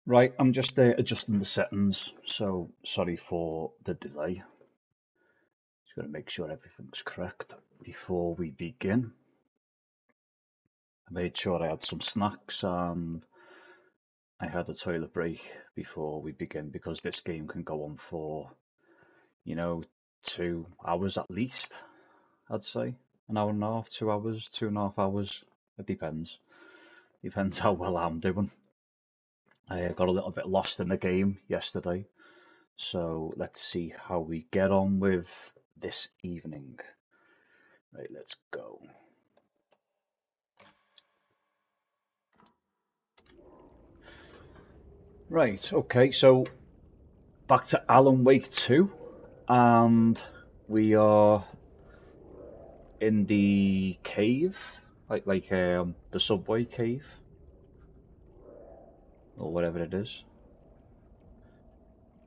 Right, I'm just adjusting the settings, so sorry for the delay. Just got to make sure everything's correct before we begin. I made sure I had some snacks and I had a toilet break before we begin because this game can go on for, you know, 2 hours at least, I'd say. An hour and a half, 2 hours, 2.5 hours. It depends. Depends how well I'm doing. I got a little bit lost in the game yesterday, so let's see how we get on with this evening. Right, let's go. Right, okay, so back to Alan Wake 2, and we are in the cave, like the subway cave, or whatever it is.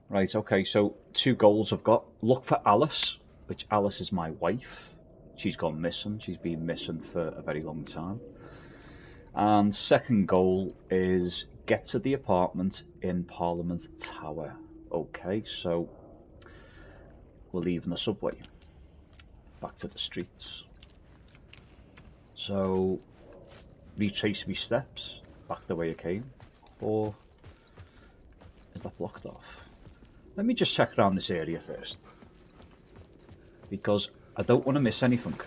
Right, okay, so 2 goals I've got. Look for Alice, which Alice is my wife. She's gone missing. She's been missing for a very long time. And second goal is get to the apartment in Parliament Tower. Okay, so we're leaving the subway. Back to the streets. So retrace my steps back the way I came. Or is that blocked off? Let me just check around this area first. Because I don't want to miss anything.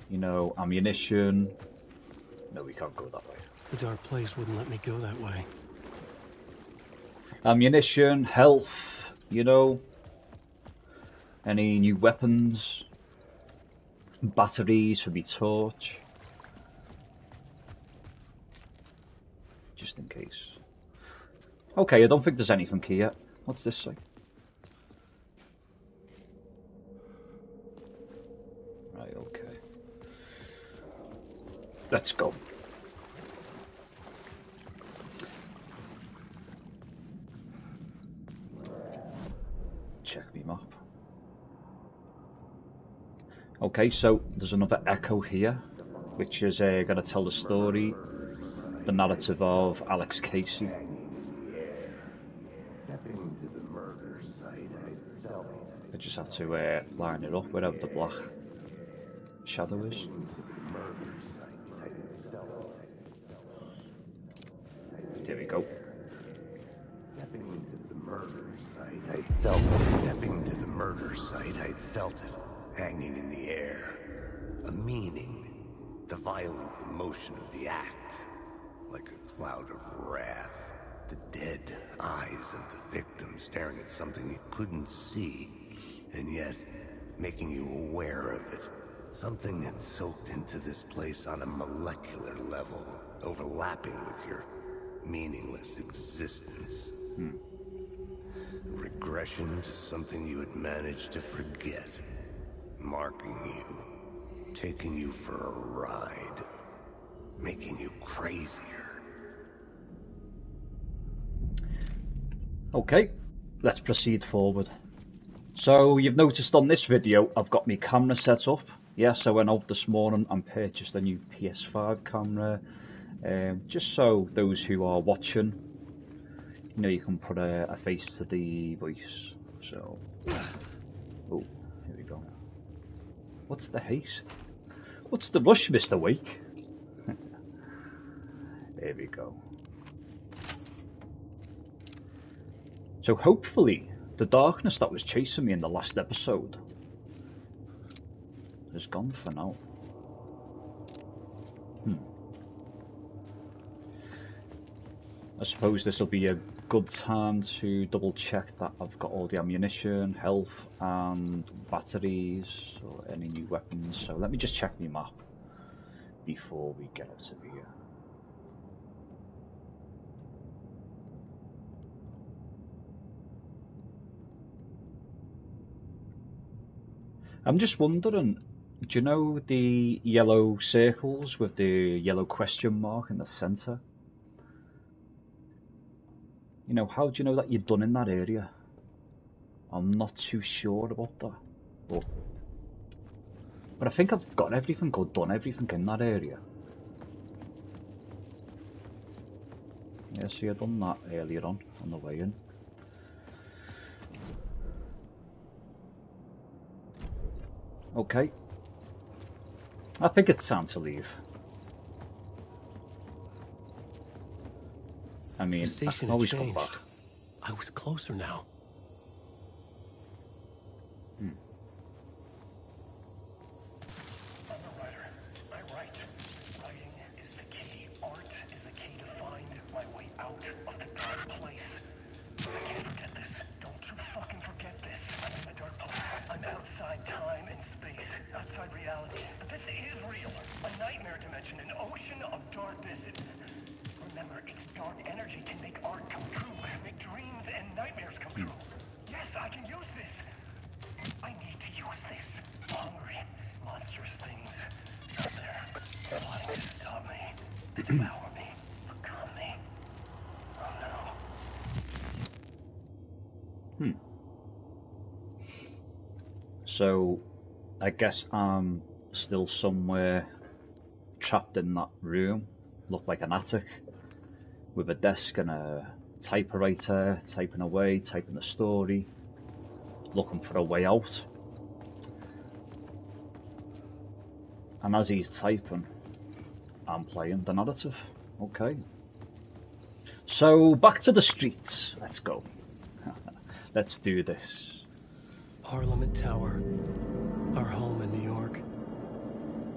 You know, ammunition. No, we can't go that way. The dark place wouldn't let me go that way. Ammunition, health, you know. Any new weapons. Batteries for my torch. Just in case. Okay, I don't think there's anything here. What's this say? Right, okay. Let's go. Check me map. Okay, so there's another echo here, which is going to tell the story, the narrative of Alex Casey. I just have to line it up wherever the black shadow is. There we go. Stepping to the murder site, I felt it. Stepping to the murder site, I felt it, hanging in the air. A meaning, the violent emotion of the act, like a cloud of wrath. The dead eyes of the victim staring at something you couldn't see, and yet making you aware of it. Something that soaked into this place on a molecular level, overlapping with your meaningless existence. Regression to something you had managed to forget. Marking you. Taking you for a ride. Making you crazier. Okay, let's proceed forward. So you've noticed on this video I've got my camera set up. Yes, I went out this morning and purchased a new PS5 camera. Just so those who are watching, you know, you can put a face to the voice. So, oh, here we go. What's the haste? What's the rush, Mr. Wake? There we go. So hopefully, the darkness that was chasing me in the last episode is gone for now. I suppose this will be a good time to double check that I've got all the ammunition, health and batteries or any new weapons. So let me just check my map before we get out of here. I'm just wondering, do you know the yellow circles with the yellow question mark in the centre? You know, how do you know that you're done in that area? I'm not too sure about that. But I think I've got everything or done everything in that area. Yeah, see, I've done that earlier on the way in. Okay. I think it's time to leave. I mean, I can always come back. I was closer now. So, I guess I'm still somewhere trapped in that room. Looked like an attic with a desk and a typewriter, typing away, typing the story, looking for a way out. And as he's typing, I'm playing the narrative. Okay. So, back to the streets. Let's go. Let's do this. Parliament Tower. Our home in New York.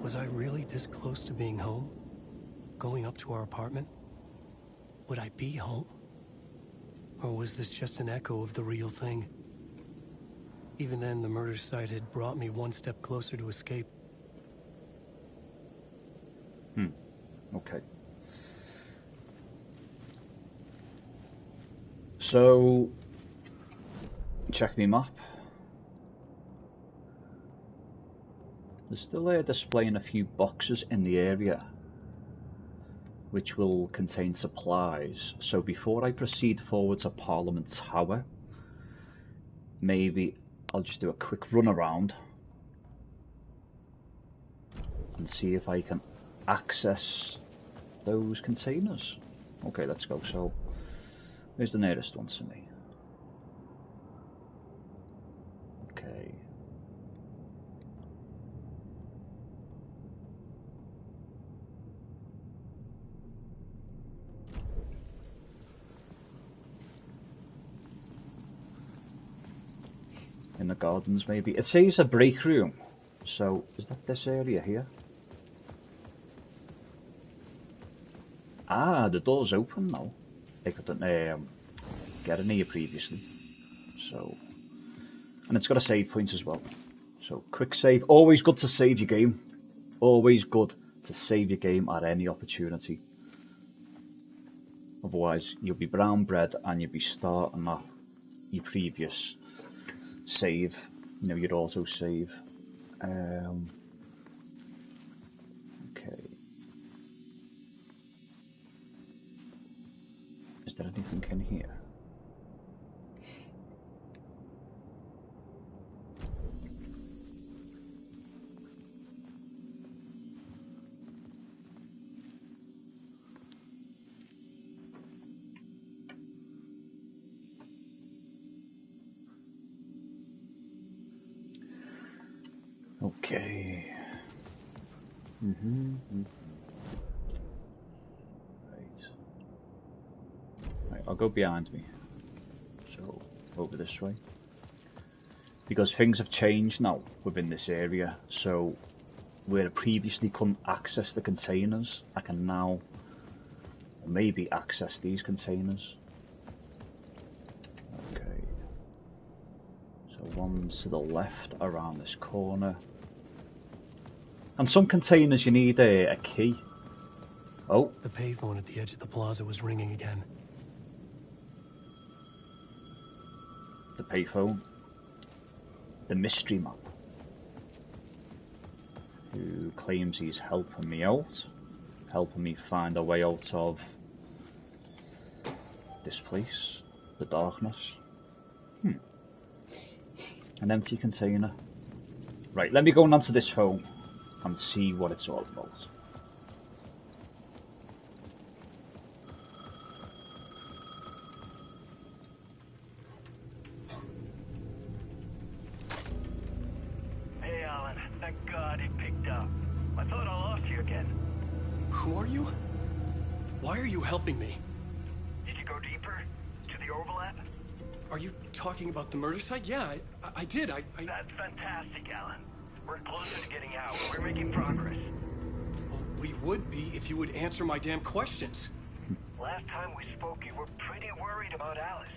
Was I really this close to being home? Going up to our apartment? Would I be home? Or was this just an echo of the real thing? Even then, the murder site had brought me one step closer to escape. Okay. So, check me map. There's still a displaying a few boxes in the area which will contain supplies. So before I proceed forward to Parliament Tower, maybe I'll just do a quick run around and see if I can access those containers. Okay, let's go. So, where's the nearest one to me? Okay. In the gardens, maybe. It says a break room. So, is that this area here? Ah, the door's open now. I couldn't get in here previously. So, and it's got a save point as well. So, quick save. Always good to save your game. Always good to save your game at any opportunity. Otherwise, you'll be brown bread and you'll be starting at your previous save, you know, your auto save. Okay. Is there anything in here? Okay. Right, I'll go behind me. So, over this way. Because things have changed now within this area. So, where I previously couldn't access the containers, I can now maybe access these containers. on to the left around this corner. And some containers you need a key. Oh. The payphone at the edge of the plaza was ringing again. The payphone. The mystery man. Who claims he's helping me out. Helping me find a way out of this place. The darkness. An empty container. Right, let me go onto this phone and see what it's all about. Hey, Alan. Thank God it picked up. I thought I lost you again. Who are you? Why are you helping me? Did you go deeper? To the overlap? Are you talking about the murder site? Yeah, I did. That's fantastic, Alan. We're closer to getting out. We're making progress. Well, we would be if you would answer my damn questions. Last time we spoke, you were pretty worried about Alice.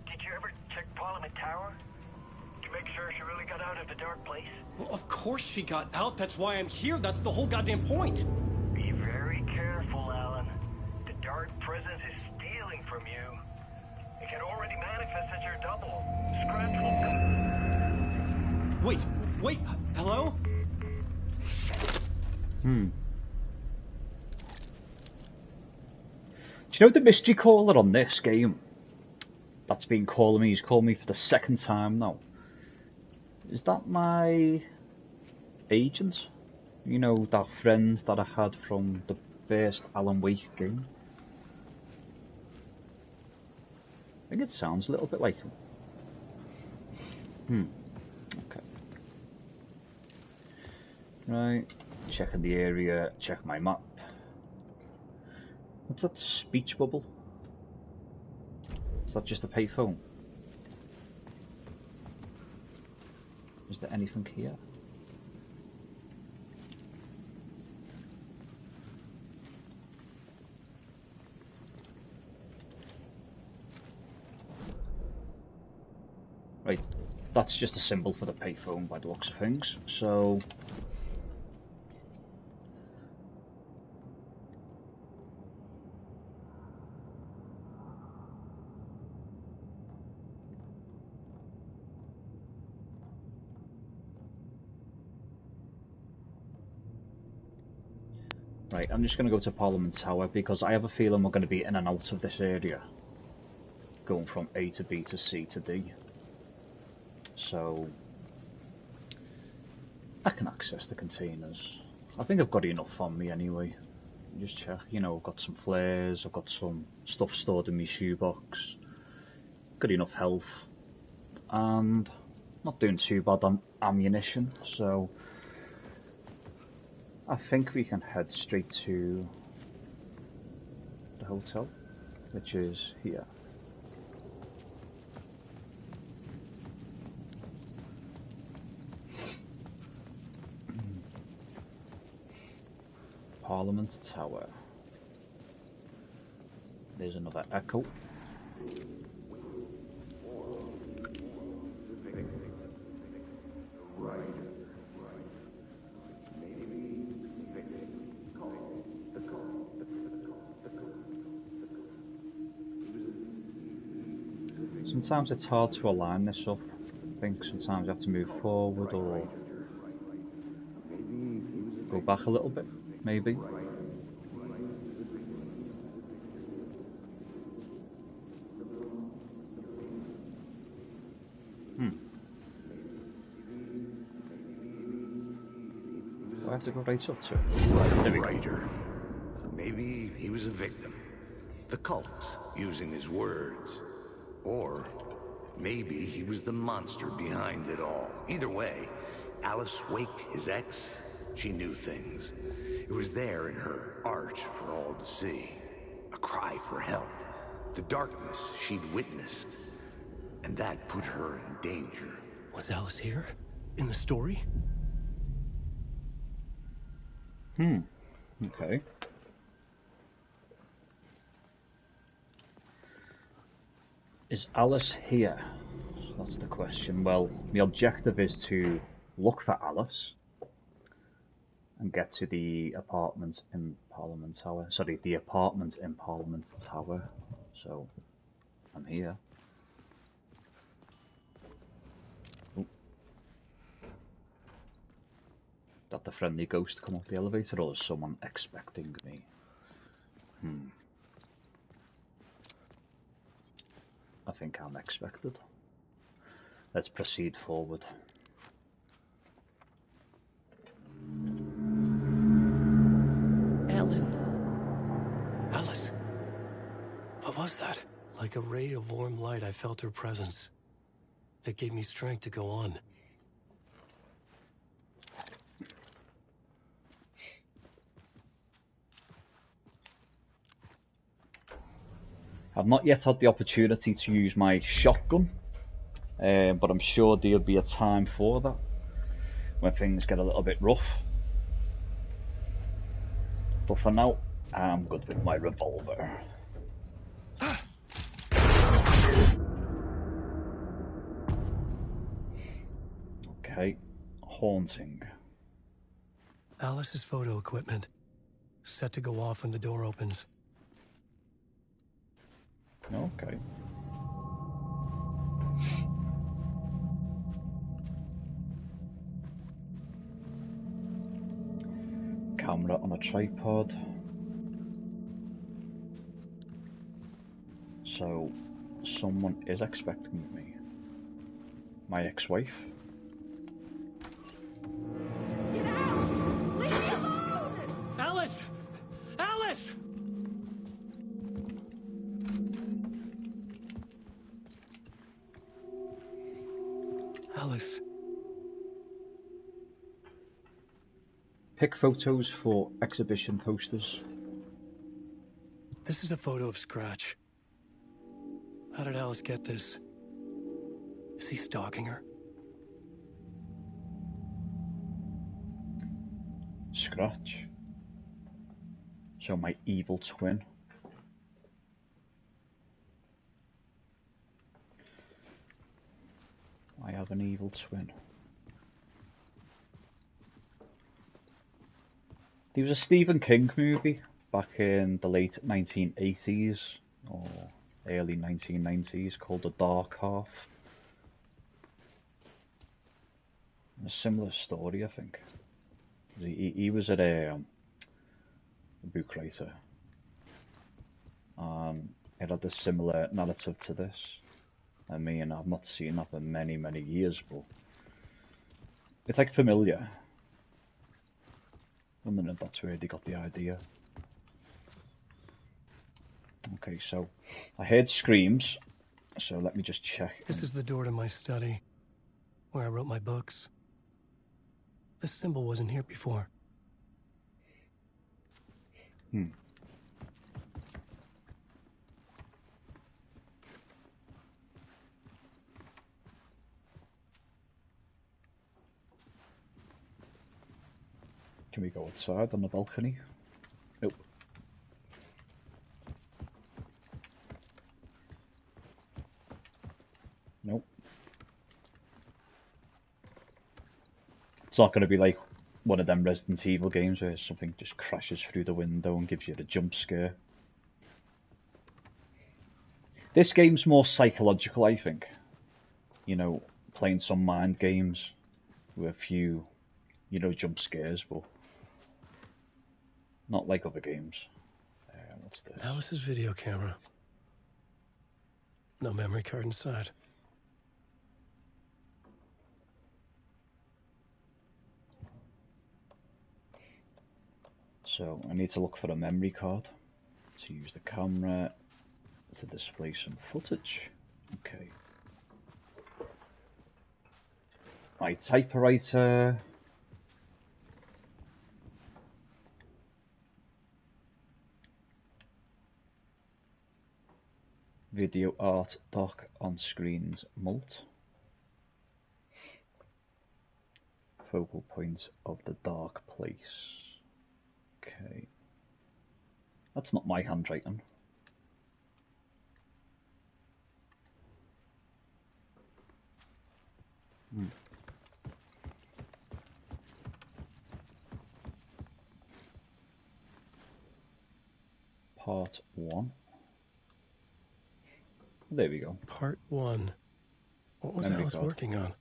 Did you ever check Parliament Tower? To make sure she really got out of the dark place? Well, of course she got out. That's why I'm here. That's the whole goddamn point. Be very careful, Alan. The dark presence is stealing from you. It can already manifest as your double. Scratch will come. Wait, hello? Do you know the mystery caller on this game? That's been calling me. He's called me for the second time now. Is that my agent? You know, that friend that I had from the first Alan Wake game? I think it sounds a little bit like him. Okay. Right. Checking the area. Check my map. What's that speech bubble? Is that just a payphone? Is there anything here? Right, that's just a symbol for the payphone by the looks of things, so... Right, I'm just going to go to Parliament Tower because I have a feeling we're going to be in and out of this area. Going from A to B to C to D. So I can access the containers. I think I've got enough on me anyway. Just check, you know, I've got some flares, I've got some stuff stored in my shoebox. Got enough health. And not doing too bad on ammunition, so I think we can head straight to the hotel, which is here. Parliament Tower. There's another echo. Sometimes it's hard to align this up. I think sometimes you have to move forward or go back a little bit, maybe. I have to go right up to it. There we go. Writer. Maybe he was a victim. The cult, using his words. Or maybe he was the monster behind it all. Either way, Alice Wake, his ex, she knew things. It was there in her art for all to see. A cry for help. The darkness she'd witnessed. And that put her in danger. Was Alice here? In the story? Okay. Is Alice here? So That's the question. Well, the objective is to look for Alice and get to the apartment in Parliament Tower. Sorry, the apartment in Parliament Tower. So, I'm here. Ooh. Got the friendly ghost come up the elevator, or is someone expecting me? I think I'm expected. Let's proceed forward. Ellen. Alice. What was that? Like a ray of warm light, I felt her presence. It gave me strength to go on. I've not yet had the opportunity to use my shotgun, but I'm sure there'll be a time for that when things get a little bit rough. But for now, I'm good with my revolver. Okay, haunting. Alice's photo equipment. Set to go off when the door opens. Okay. Camera on a tripod. So, someone is expecting me. My ex-wife. Get out! Leave me alone! Alice! Alice! Alice. Pick photos for exhibition posters. This is a photo of Scratch. How did Alice get this? Is he stalking her? Scratch. So my evil twin. I have an evil twin. There was a Stephen King movie back in the late 1980s or early 1990s called The Dark Half. A similar story, I think. He was a book writer. It had a similar narrative to this. I mean, I've not seen that for many, many years, but it's like familiar. Wondering if that's where they got the idea. Okay, so I heard screams, so let me just check. This is the door to my study, where I wrote my books. This symbol wasn't here before. Can we go outside on the balcony? Nope. Nope. It's not going to be like one of them Resident Evil games where something just crashes through the window and gives you the jump scare. This game's more psychological, I think. You know, playing some mind games with a few, you know, jump scares, but not like other games. What's this? Alice's video camera. No memory card inside. So I need to look for a memory card to use the camera to display some footage. Okay. My typewriter. Video art dock on screens mult. Focal point of the dark place. Okay. That's not my handwriting. Hmm. Part 1. There we go. Part 1. What was Memory Alice card. working on?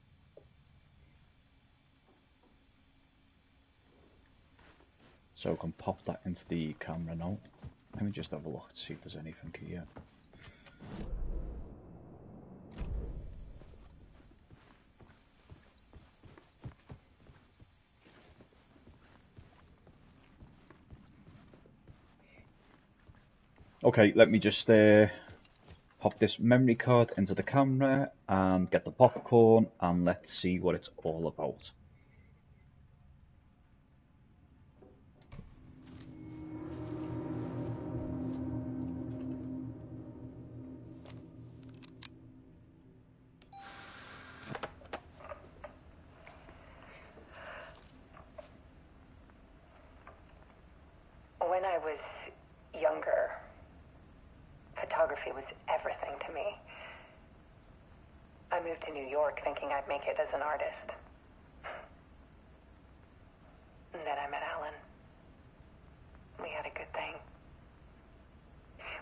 So I can pop that into the camera now. Let me just have a look to see if there's anything here. Okay, let me just pop this memory card into the camera and get the popcorn, and let's see what it's all about. When I was younger, photography was everything to me. I moved to New York thinking I'd make it as an artist. And then I met Alan. We had a good thing.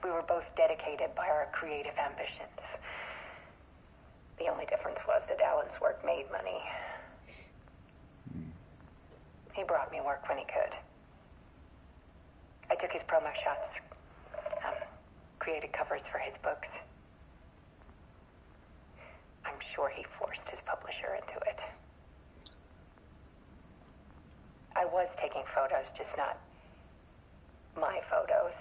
We were both dedicated by our creative ambitions. The only difference was that Alan's work made money. He brought me work when he could. I took his promo shots, created covers for his books. I'm sure he forced his publisher into it. I was taking photos, just not my photos.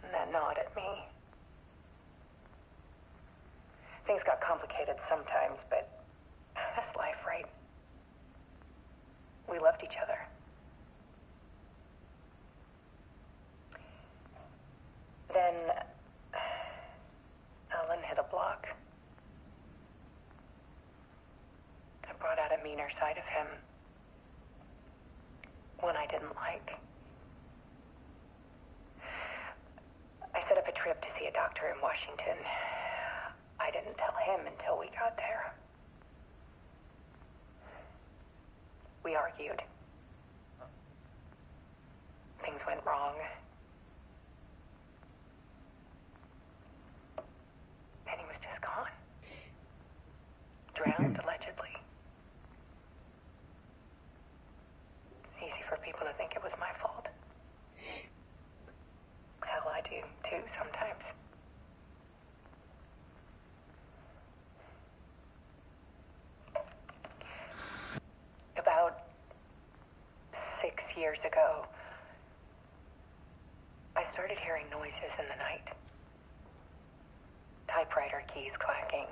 And that gnawed at me. Things got complicated sometimes, but that's life, right? We loved each other. Then Alan hit a block. I brought out a meaner side of him. One I didn't like. I set up a trip to see a doctor in Washington. I didn't tell him until we got there. We argued. Things went wrong. And he was just gone. Drowned, allegedly. It's easy for people to think it was my fault. Hell, I do, too, sometimes. About 6 years ago, I started hearing noises in the night. Typewriter keys clacking.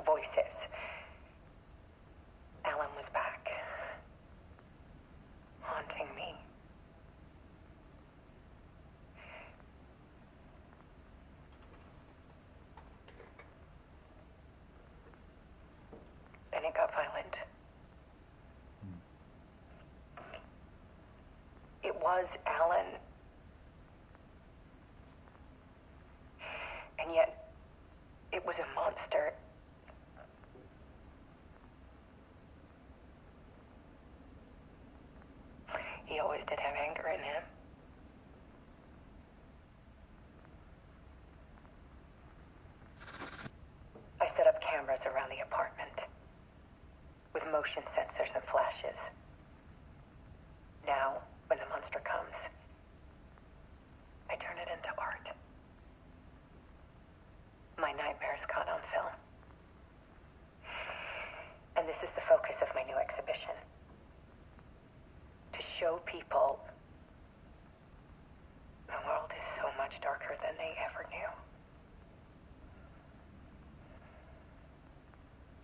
Voices. Alan was back. Haunting me. Then it got violent. It was Alan. And yet, it was a monster. He always did have anger in him. I set up cameras around the apartment with motion sensors and flashes. Now, when the monster comes, I turn it into art. My nightmares caught on film. And this is the focus of my new exhibition. To show people the world is so much darker than they ever knew.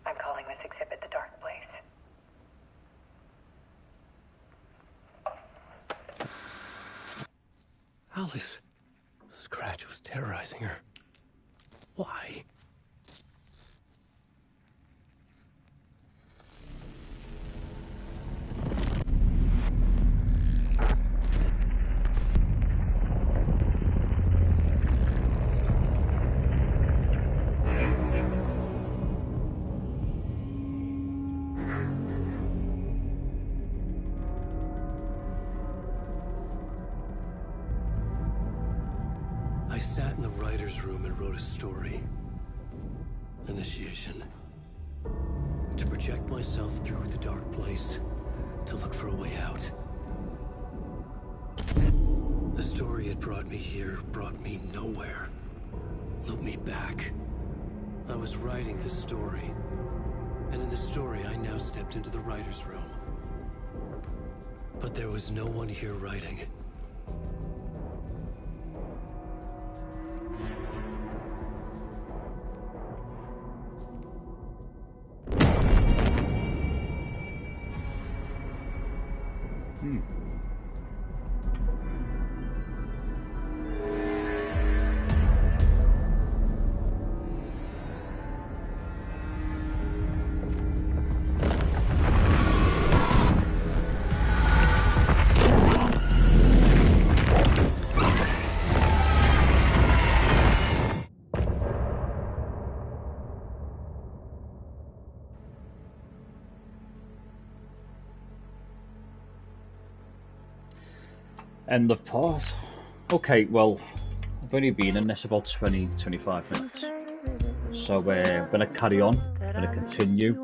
I'm calling this exhibit The Dark Place. Alice. Scratch was terrorizing her. Why? in the writer's room and wrote a story. Initiation. To project myself through the dark place, to look for a way out. The story had brought me here, brought me nowhere. Looped me back. I was writing the story. And in the story, I now stepped into the writer's room. But there was no one here writing. End of part. Okay, well, I've only been in this about 20-25 minutes. So we're going to carry on, going to continue,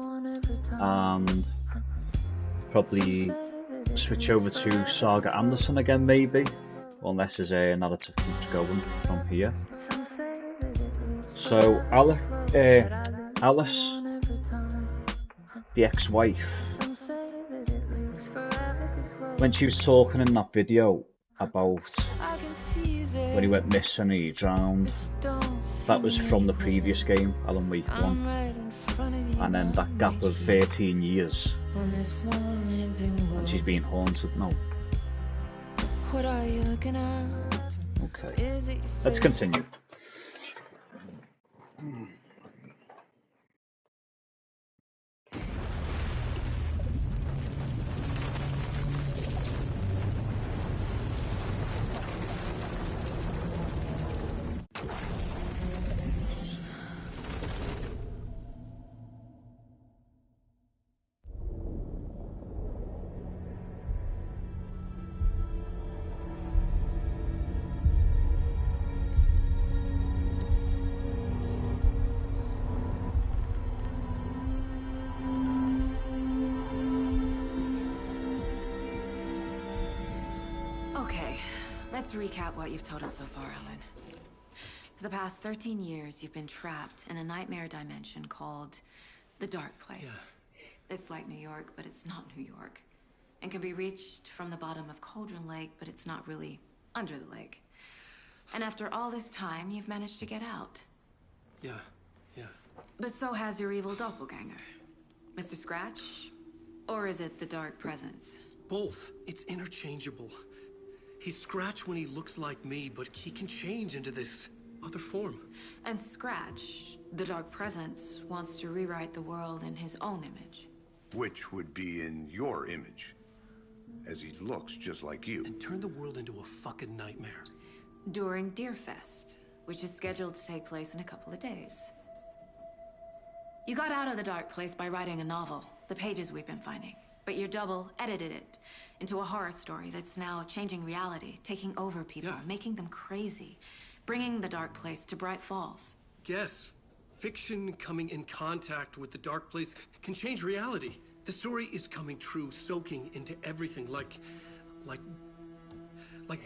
and probably switch over to Saga Anderson again, maybe, unless there's a narrative keeps going from here. So Alice, the ex-wife, when she was talking in that video about when he went missing and he drowned, that was from the previous game, Alan Wake 1, and then that gap of 13 years, and she's been haunted now. Okay, let's continue. Let's recap what you've told us so far, Alan. For the past 13 years, you've been trapped in a nightmare dimension called the Dark Place. Yeah. It's like New York, but it's not New York. And can be reached from the bottom of Cauldron Lake, but it's not really under the lake. And after all this time, you've managed to get out. Yeah. But so has your evil doppelganger. Mr. Scratch? Or is it the Dark Presence? Both. It's interchangeable. He's Scratch when he looks like me, but he can change into this other form. And Scratch, the Dark Presence, wants to rewrite the world in his own image. Which would be in your image, as he looks just like you. And turn the world into a fucking nightmare. During Deerfest, which is scheduled to take place in a couple of days. You got out of the Dark Place by writing a novel, the pages we've been finding. But your double edited it into a horror story that's now changing reality, taking over people, making them crazy, bringing the Dark Place to Bright Falls. Yes, fiction coming in contact with the Dark Place can change reality. The story is coming true, soaking into everything, like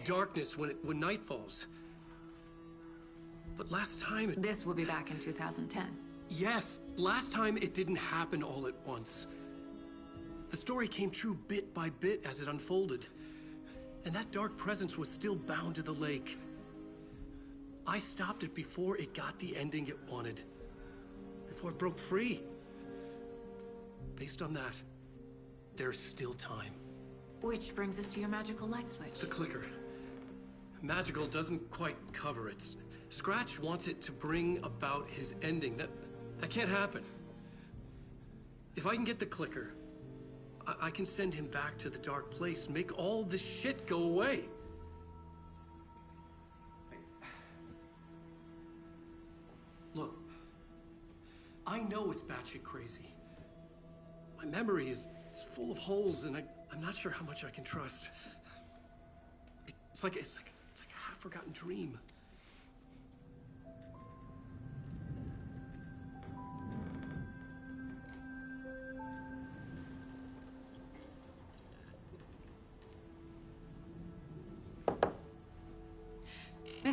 darkness when night falls. But last time This will be back in 2010. Yes, last time it didn't happen all at once. The story came true bit by bit as it unfolded. And that dark presence was still bound to the lake. I stopped it before it got the ending it wanted. Before it broke free. Based on that, there's still time. Which brings us to your magical light switch. The clicker. Magical doesn't quite cover it. Scratch wants it to bring about his ending. That can't happen. If I can get the clicker, I can send him back to the Dark Place, make all this shit go away. Look, I know it's batshit crazy. My memory is full of holes, and I'm not sure how much I can trust. It's like a half-forgotten dream.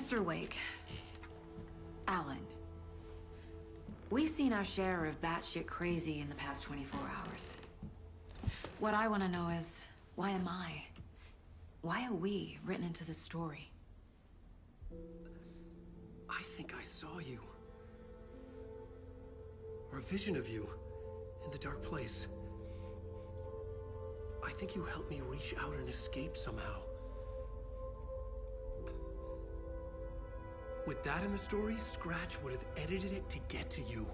Mr. Wake. Alan. We've seen our share of batshit crazy in the past 24 hours. What I want to know is, why am I? Why are we written into the story? I think I saw you. Or a vision of you in the dark place. I think you helped me reach out and escape somehow. With that in the story, Scratch would have edited it to get to you.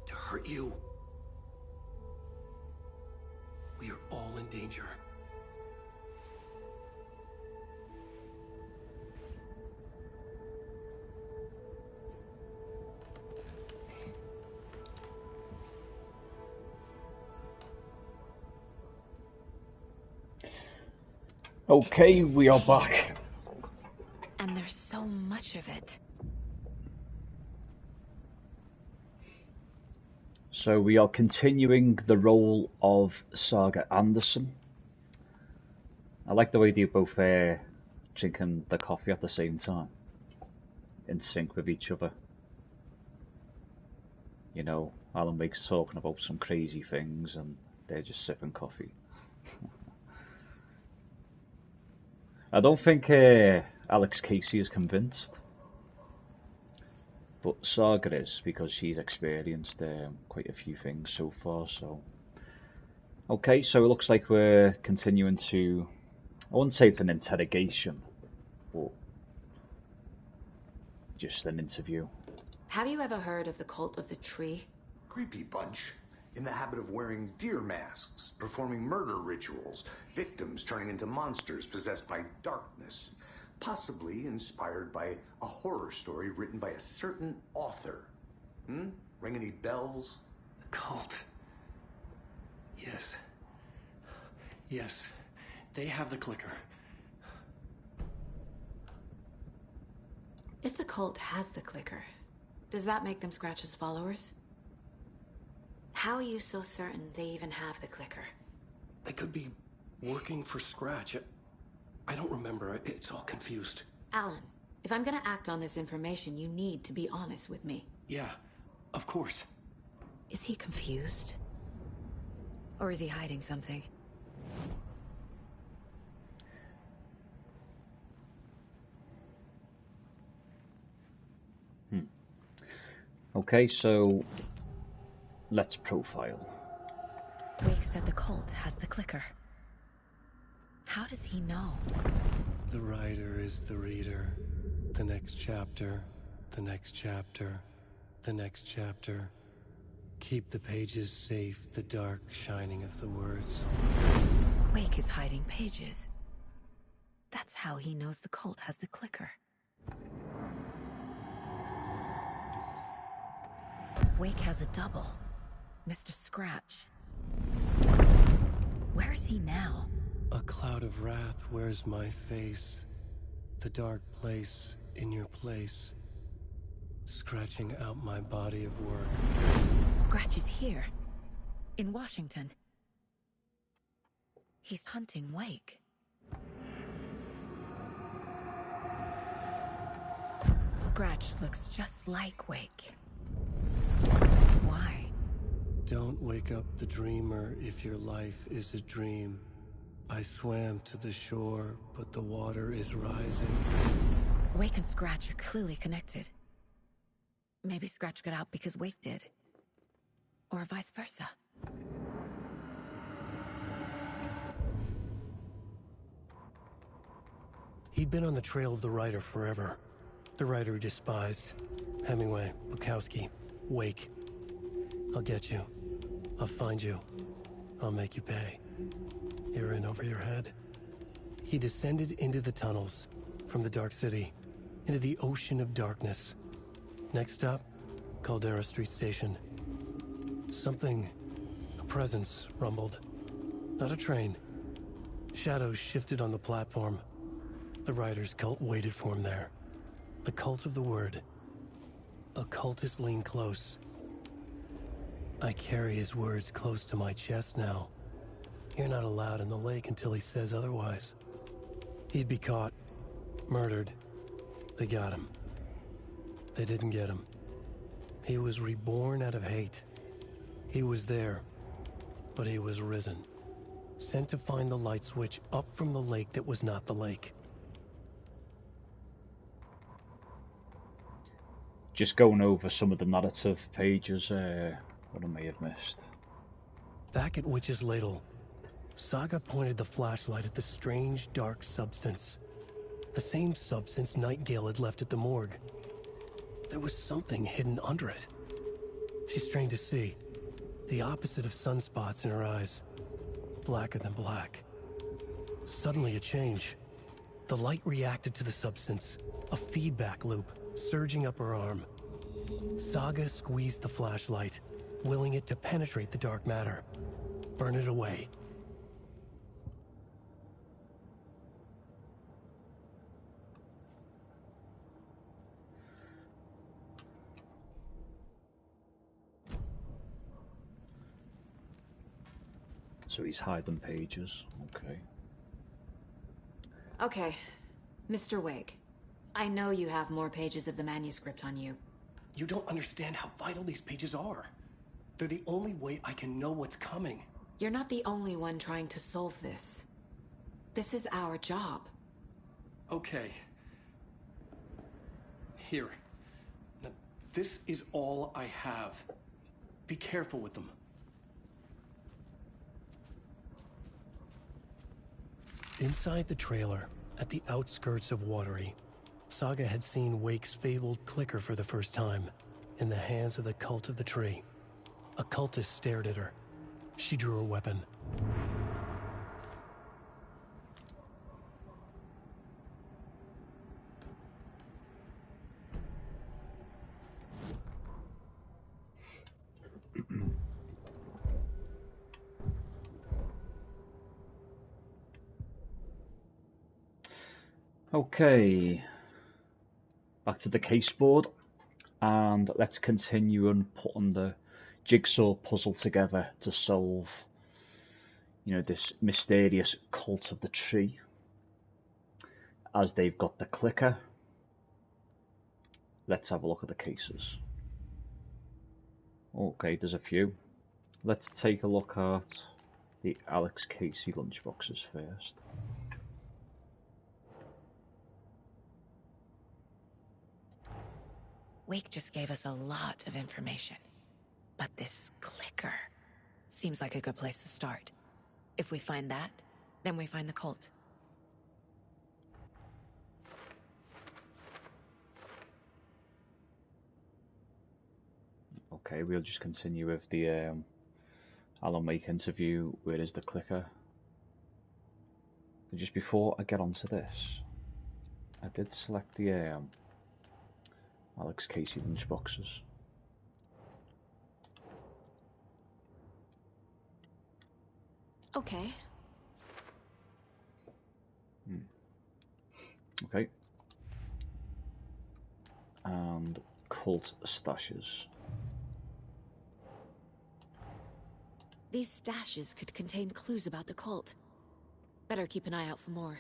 To hurt you. We are all in danger. Okay, we are back. And there's so much of it. So we are continuing the role of Saga Anderson. I like the way they're both drinking the coffee at the same time, in sync with each other. You know, Alan Wake's talking about some crazy things and they're just sipping coffee. I don't think Alex Casey is convinced, but Saga is, because she's experienced quite a few things so far. So, okay, so it looks like we're continuing to, I wouldn't say it's an interrogation, but just an interview. Have you ever heard of the Cult of the Tree? Creepy bunch. In the habit of wearing deer masks, performing murder rituals, victims turning into monsters possessed by darkness, possibly inspired by a horror story written by a certain author. Ring any bells? Cult. Yes. Yes. They have the clicker. If the cult has the clicker, does that make them Scratch's followers? How are you so certain they even have the clicker? They could be working for Scratch. I don't remember. It's all confused. Alan, if I'm gonna act on this information, you need to be honest with me. Yeah, of course. Is he confused? Or is he hiding something? Okay, so let's profile. Wake said the cult has the clicker. How does he know? The writer is the reader. The next chapter, the next chapter, the next chapter. Keep the pages safe, the dark shining of the words. Wake is hiding pages. That's how he knows the cult has the clicker. Wake has a double. Mr. Scratch. Where is he now? A cloud of wrath wears my face. The dark place in your place. Scratching out my body of work. Scratch is here. In Washington. He's hunting Wake. Scratch looks just like Wake. Why? Don't wake up the dreamer if your life is a dream. I swam to the shore, but the water is rising. Wake and Scratch are clearly connected. Maybe Scratch got out because Wake did. Or vice versa. He'd been on the trail of the writer forever. The writer he despised. Hemingway, Bukowski, Wake. I'll get you. I'll find you. I'll make you pay. You're in over your head. He descended into the tunnels, from the Dark City, into the ocean of darkness. Next stop, Caldera Street Station. Something, a presence, rumbled. Not a train. Shadows shifted on the platform. The writer's cult waited for him there. The cult of the word. Occultists lean close. I carry his words close to my chest now. You're not allowed in the lake until he says otherwise. He'd be caught. Murdered. They got him. They didn't get him. He was reborn out of hate. He was there, but he was risen. Sent to find the light switch up from the lake that was not the lake. Just going over some of the narrative pages, what I may have missed. Back at Witch's Ladle, Saga pointed the flashlight at the strange, dark substance. The same substance Nightingale had left at the morgue. There was something hidden under it. She strained to see. The opposite of sunspots in her eyes. Blacker than black. Suddenly a change. The light reacted to the substance. A feedback loop, surging up her arm. Saga squeezed the flashlight, willing it to penetrate the dark matter. Burn it away. So he's hiding pages. Okay. Okay, Mr. Wake. I know you have more pages of the manuscript on you. You don't understand how vital these pages are. They're the only way I can know what's coming. You're not the only one trying to solve this. This is our job. Okay. Here. Now, this is all I have. Be careful with them. Inside the trailer, at the outskirts of Watery, Saga had seen Wake's fabled clicker for the first time, in the hands of the Cult of the Tree. A cultist stared at her. She drew her weapon. Okay, back to the case board, and let's continue on putting the jigsaw puzzle together to solve, this mysterious Cult of the Tree. As they've got the clicker, let's have a look at the cases. Okay, there's a few. Let's take a look at the Alex Casey lunchboxes first. Wake just gave us a lot of information. But this clicker seems like a good place to start. If we find that, then we find the cult. Okay, we'll just continue with the Alan Wake interview. Where is the clicker? But just before I get onto this, I did select the Alex Casey lunchboxes. Okay. Okay. And cult stashes. These stashes could contain clues about the cult. Better keep an eye out for more.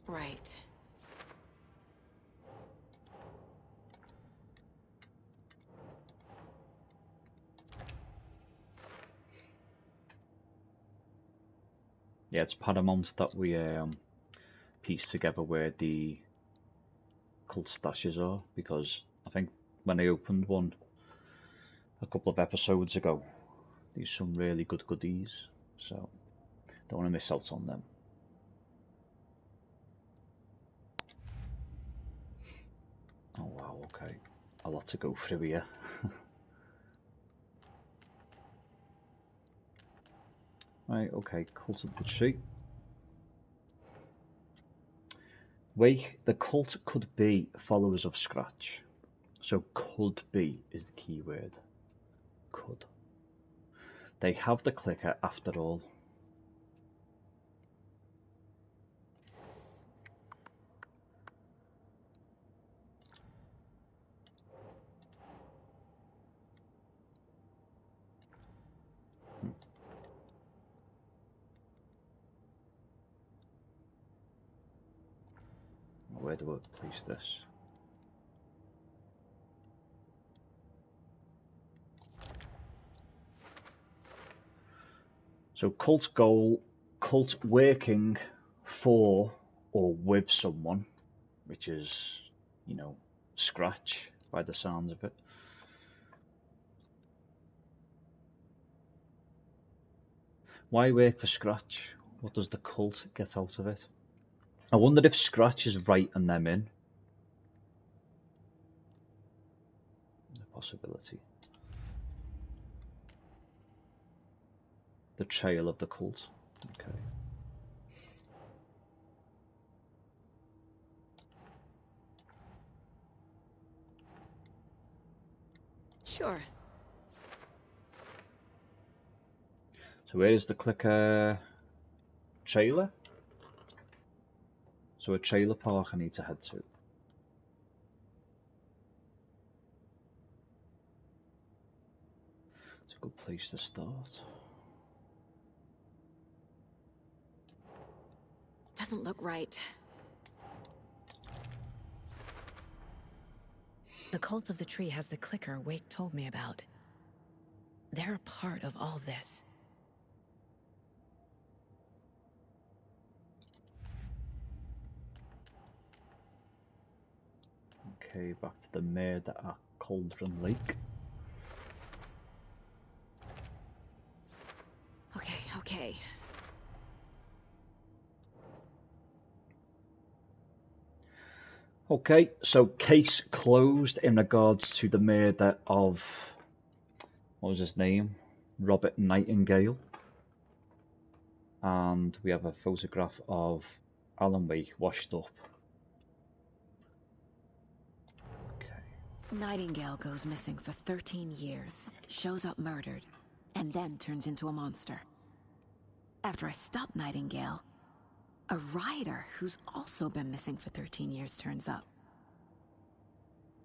Right. Yeah, it's Paramount that we piece together where the cult stashes are, because I think when I opened one a couple of episodes ago, there's some really good goodies, so don't want to miss out on them. Oh wow, okay, a lot to go through here. Right, okay, Cult of the Tree. Wake, the cult could be followers of Scratch. So could be is the key word. Could. They have the clicker after all. do I place this? So cult goal, cult working for or with someone, which is, you know, Scratch by the sounds of it. Why work for Scratch? What does the cult get out of it? I wondered if Scratch is writing them in. A possibility. The trail of the cult. Okay. Sure. So where is the clicker trailer? So a trailer park I need to head to. It's a good place to start. Doesn't look right. The cult of the tree has the clicker Wake told me about. They're a part of all this. Okay, back to the Murder at Cauldron Lake. Okay. Okay, so case closed in regards to the murder of, what was his name? Robert Nightingale. And we have a photograph of Alan Wake washed up. Okay. Nightingale goes missing for 13 years, shows up murdered, and then turns into a monster. After I stop Nightingale, a rider who's also been missing for 13 years turns up.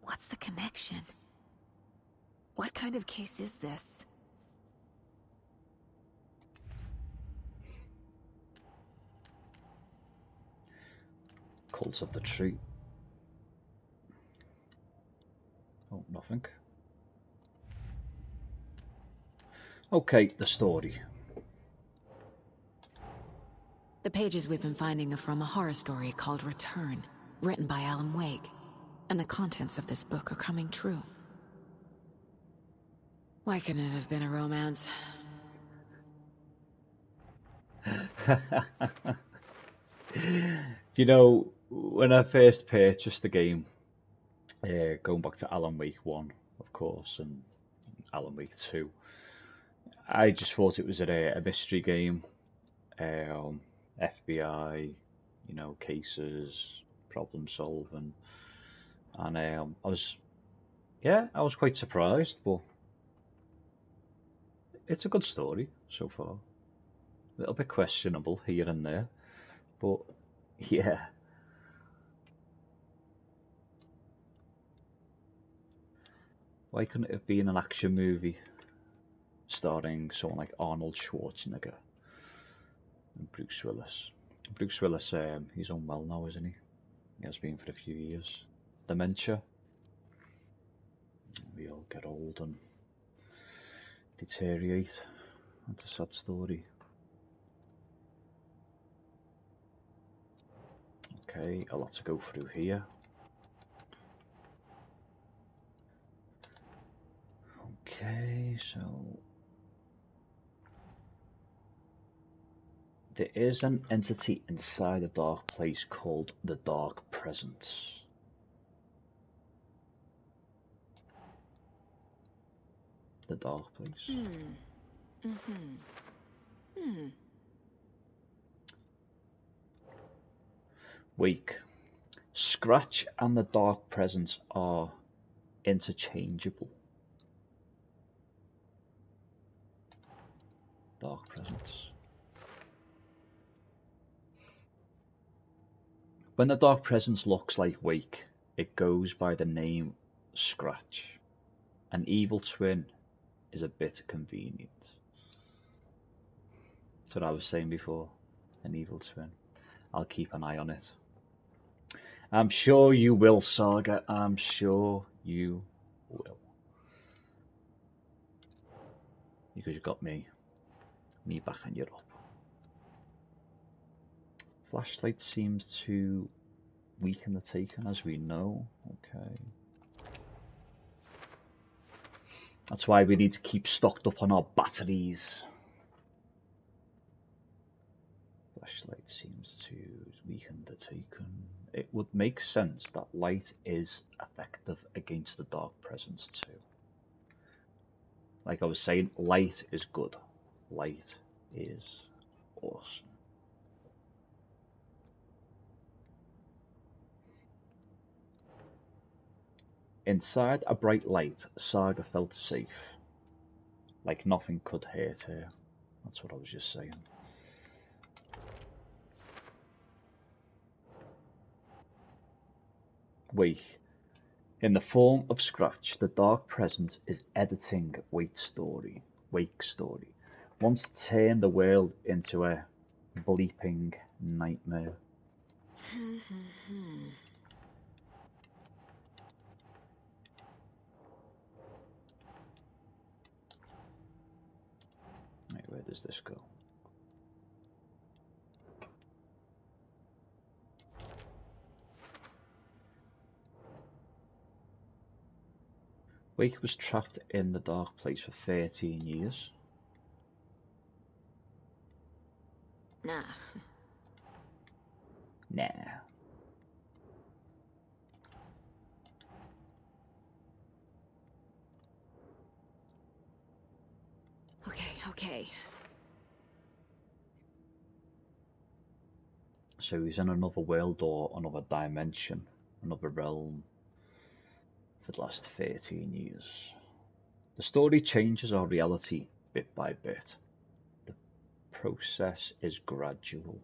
What's the connection? What kind of case is this? Cult of the Tree. Oh, nothing. Okay, the story. The pages we've been finding are from a horror story called Return, written by Alan Wake. And the contents of this book are coming true. Why couldn't it have been a romance? You know, when I first purchased the game, going back to Alan Wake 1, of course, and Alan Wake 2, I just thought it was a mystery game. FBI, you know, cases, problem solving. And I was quite surprised, but it's a good story so far. A little bit questionable here and there, but yeah. Why couldn't it have been an action movie starring someone like Arnold Schwarzenegger and Bruce Willis? Bruce Willis, he's unwell now, isn't he? He has been for a few years. Dementia. We all get old and deteriorate. That's a sad story. Okay, a lot to go through here. Okay, so there is an entity inside a dark place called the Dark Presence. The Dark Place. Wake. Scratch and the Dark Presence are interchangeable. Dark Presence. When the Dark Presence looks like Wake, it goes by the name Scratch. An evil twin is a bit convenient. That's what I was saying before. An evil twin. I'll keep an eye on it. I'm sure you will, Saga. I'm sure you will. Because you've got me backing you up. Flashlight seems to weaken the Taken, as we know. Okay. That's why we need to keep stocked up on our batteries. Flashlight seems to weaken the Taken. It would make sense that light is effective against the dark presence too. Like I was saying, light is good. Light is awesome. Inside a bright light, Saga felt safe. Like nothing could hurt her. That's what I was just saying. Wake. In the form of Scratch, the dark presence is editing Wake's story. Wants to turn the world into a bleeping nightmare. Wait, where does this go? Wake was trapped in the dark place for 13 years. Nah. Nah. Okay. So he's in another world or another dimension, another realm for the last 13 years. The story changes our reality bit by bit. The process is gradual.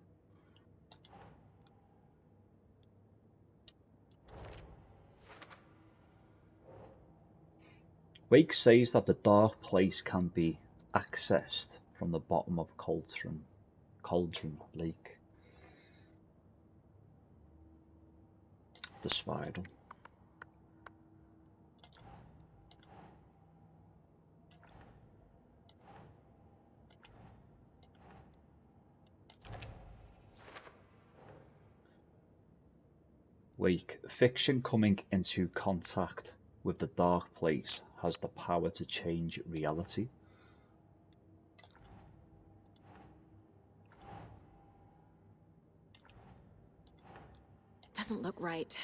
Wake says that the dark place can be accessed from the bottom of Cauldron Lake. The spiral. Wake, fiction coming into contact with the dark place has the power to change reality. Doesn't look right.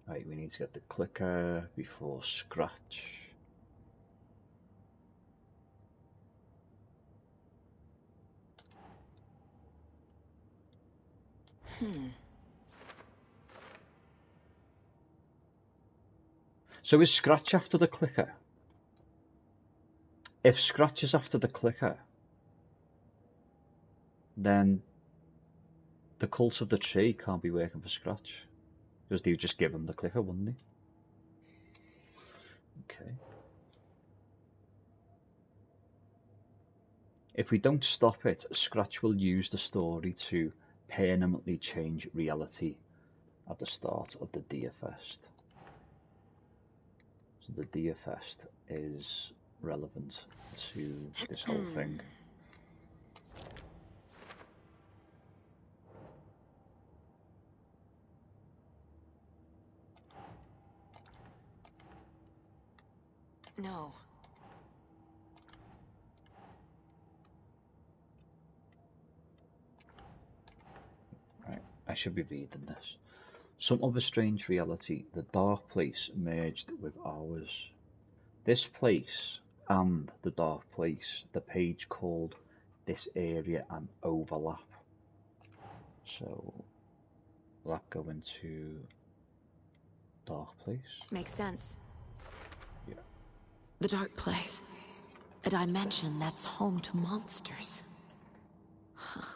Right, we need to get the clicker before Scratch. So is Scratch after the clicker? If Scratch is after the clicker, then the Cult of the Tree can't be working for Scratch. Because they would just give him the clicker, wouldn't they? Okay. If we don't stop it, Scratch will use the story to permanently change reality at the start of the DFest. So the DFest is relevant to this whole thing. No. Right, I should be reading this. Some other strange reality, the dark place merged with ours. This place and the dark place, the page called this area an overlap. So will that go into dark place? Makes sense. Yeah. The dark place. A dimension that's home to monsters. Huh.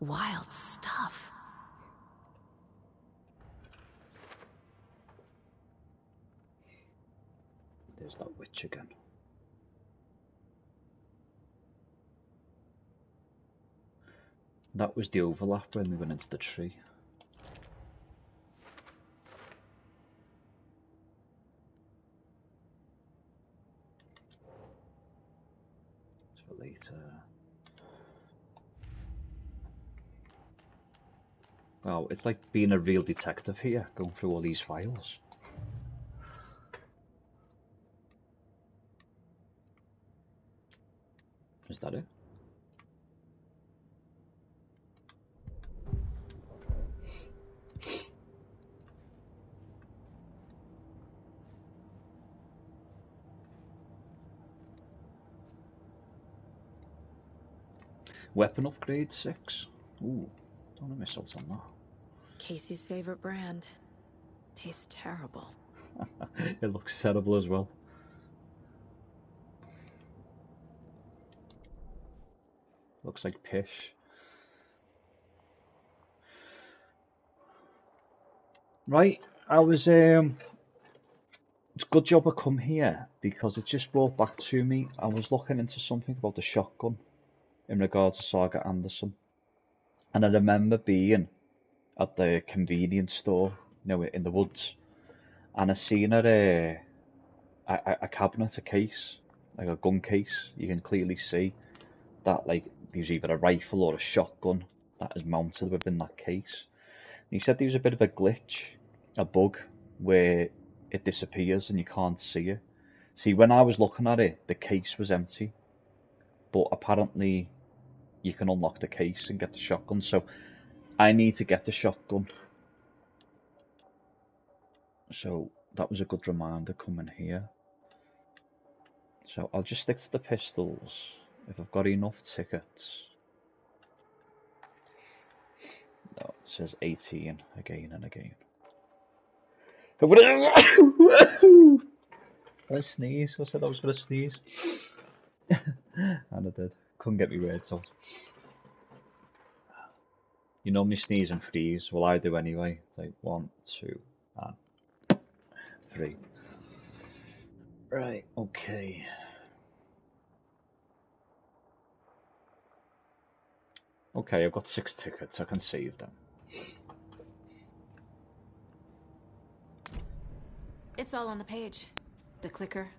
Wild stuff. There's that witch again. That was the overlap when we went into the tree. It's for later. Wow, it's like being a real detective here, going through all these files. Is that it? Weapon upgrade 6. Ooh, don't want to miss out on that. Casey's favorite brand. Tastes terrible. It looks terrible as well. Looks like pish. Right, I was it's a good job I come here because it just brought back to me. I was looking into something about the shotgun in regards to Saga Anderson, and I remember being at the convenience store, you know, in the woods, and I seen a cabinet, a case, like a gun case. You can clearly see that like there's either a rifle or a shotgun that is mounted within that case. And he said there was a bit of a glitch, a bug, where it disappears and you can't see it. See, when I was looking at it, the case was empty, but apparently you can unlock the case and get the shotgun. So I need to get the shotgun. So that was a good reminder coming here. So I'll just stick to the pistols if I've got enough tickets. No, it says 18 again and again. I sneeze. I said I was going to sneeze. And I did. Couldn't get me words out. You normally sneeze and freeze. Well, I do anyway. It's like 1, 2, and 3. Right, okay. Okay, I've got 6 tickets. I can save them. It's all on the page. The clicker,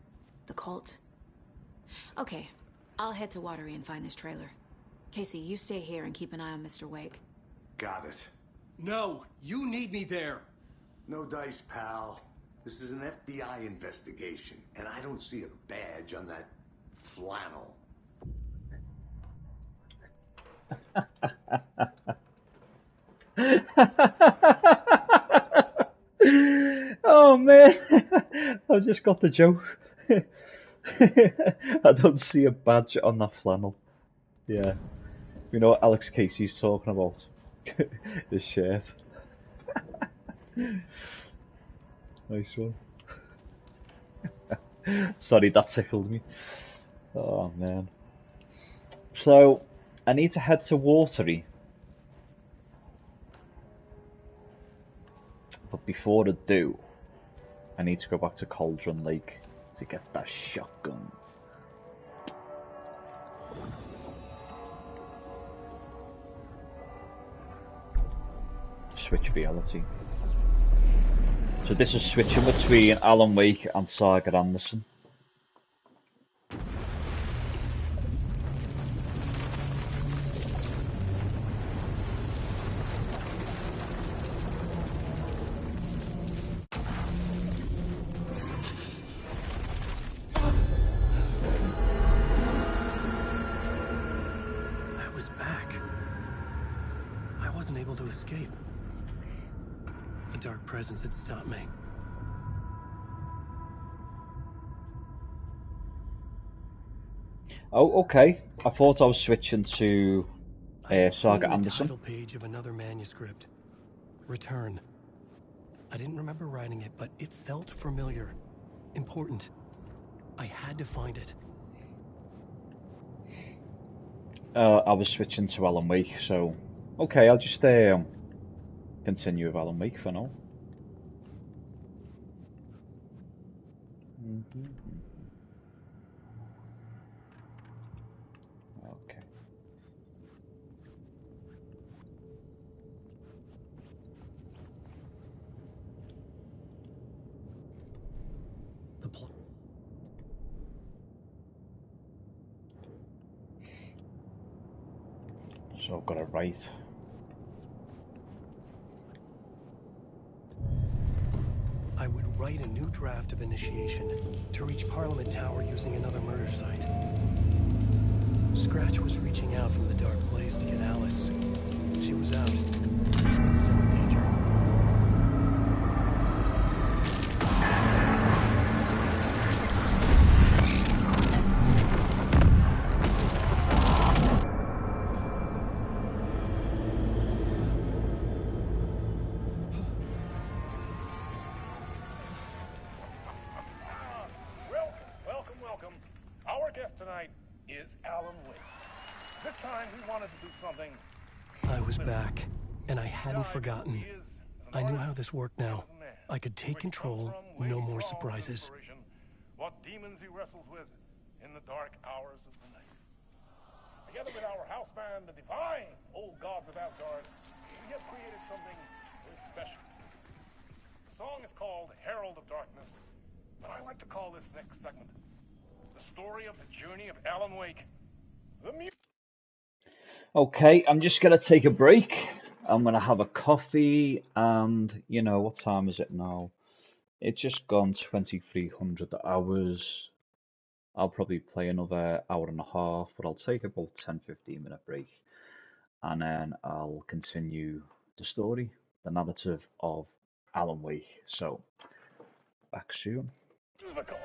the cult. Okay, I'll head to Watery and find this trailer. Casey, you stay here and keep an eye on Mr. Wake. Got it. No, you need me there. No dice, pal. This is an FBI investigation, and I don't see a badge on that flannel. Oh man, I've just got the joke. I don't see a badge on that flannel. Yeah, you know what Alex Casey's talking about. His shirt. Nice one. Sorry, that tickled me. Oh man. So, I need to head to Watery. But before I do, I need to go back to Cauldron Lake to get that shotgun. Switch reality. So this is switching between Alan Wake and Saga Anderson. I was back. I wasn't able to escape. A dark presence had stopped me. Oh, okay. I thought I was switching to Saga The Anderson. title page of another manuscript. Return. I didn't remember writing it, but it felt familiar. Important. I had to find it. I was switching to Alan Wake, so okay, I'll just continue with Alan Wake for now. Okay. So I've got it right. I would write a new draft of initiation to reach Parliament Tower using another murder site. Scratch was reaching out from the dark place to get Alice. She was out, but still in danger. Welcome. Our guest tonight is Alan Wake. This time we wanted to do something. I was back, and I hadn't forgotten. I knew how this worked now. I could take control, no more surprises. What demons he wrestles with in the dark hours of the night. Together with our house band, the divine old gods of Asgard, we have created something very special. The song is called Herald of Darkness, but I like to call this next segment the story of the journey of Alan Wake. Okay, I'm just going to take a break. I'm going to have a coffee and, you know, what time is it now? It's just gone 2300 hours. I'll probably play another hour and a half, but I'll take about 10-15 minute break. And then I'll continue the story, the narrative of Alan Wake. So, back soon. Musical.